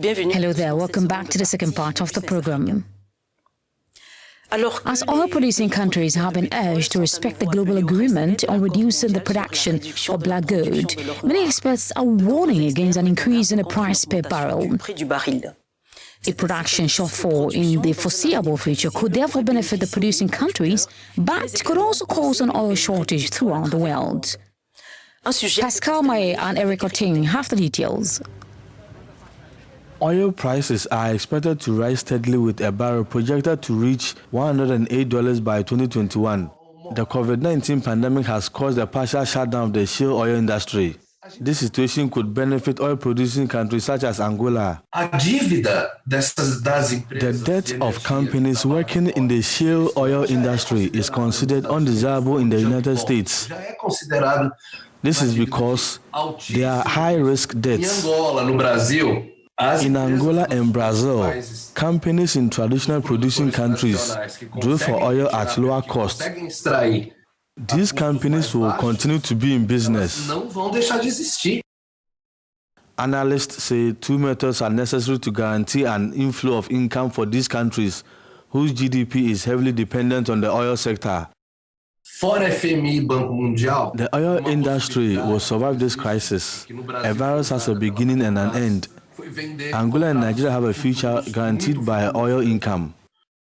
Hello there, welcome back to the second part of the program. As oil-producing countries have been urged to respect the global agreement on reducing the production of black gold, many experts are warning against an increase in the price per barrel. A production shortfall in the foreseeable future could therefore benefit the producing countries, but could also cause an oil shortage throughout the world. Pascal Maé and Eric Oting have the details. Oil prices are expected to rise steadily, with a barrel projected to reach $108 by 2021. The COVID-19 pandemic has caused a partial shutdown of the shale oil industry. This situation could benefit oil-producing countries such as Angola. The debt of companies working in the shale oil industry is considered undesirable in the United States. This is because they are high-risk debts. In Angola and Brazil, companies in traditional producing countries drill for oil at lower cost. These companies will continue to be in business. Analysts say two methods are necessary to guarantee an inflow of income for these countries, whose GDP is heavily dependent on the oil sector. The oil industry will survive this crisis. A virus has a beginning and an end. Angola and Nigeria have a future guaranteed by oil income.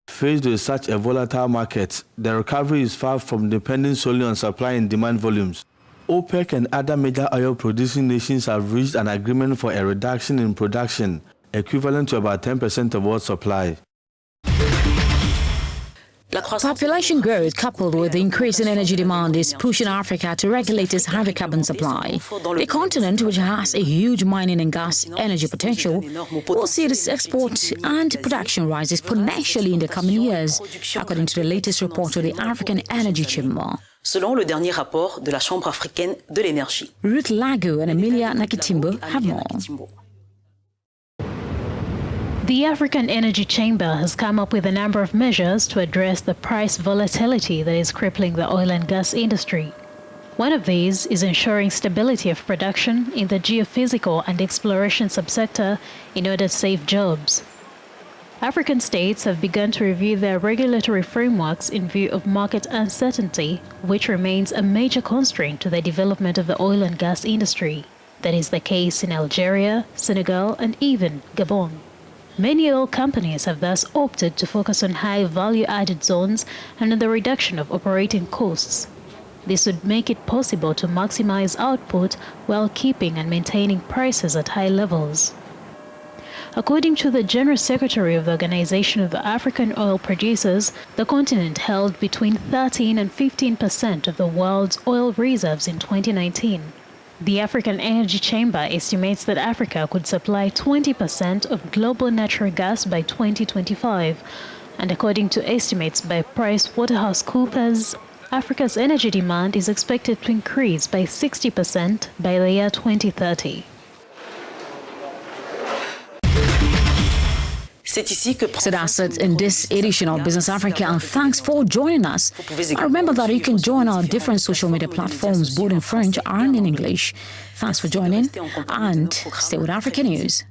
Faced with such a volatile market, the recovery is far from depending solely on supply and demand volumes. OPEC and other major oil-producing nations have reached an agreement for a reduction in production, equivalent to about 10% of world supply. Population growth coupled with the increase in energy demand is pushing Africa to regulate its hydrocarbon supply. The continent, which has a huge mining and gas energy potential, will see its export and production rise exponentially in the coming years, according to the latest report of the African Energy Chamber. Selon le dernier rapport de la Chambre africaine de l'énergie. Ruth Lago and Emilia Nakitimbo have more. The African Energy Chamber has come up with a number of measures to address the price volatility that is crippling the oil and gas industry. One of these is ensuring stability of production in the geophysical and exploration subsector in order to save jobs. African states have begun to review their regulatory frameworks in view of market uncertainty, which remains a major constraint to the development of the oil and gas industry. That is the case in Algeria, Senegal, and even Gabon. Many oil companies have thus opted to focus on high value-added zones and on the reduction of operating costs. This would make it possible to maximize output while keeping and maintaining prices at high levels. According to the General Secretary of the Organization of the African Oil Producers, the continent held between 13 and 15% of the world's oil reserves in 2019. The African Energy Chamber estimates that Africa could supply 20% of global natural gas by 2025, and according to estimates by PricewaterhouseCoopers, Africa's energy demand is expected to increase by 60% by the year 2030. So that's it in this edition of Business Africa, and thanks for joining us. And remember that you can join our different social media platforms, both in French and in English. Thanks for joining, and stay with Africanews.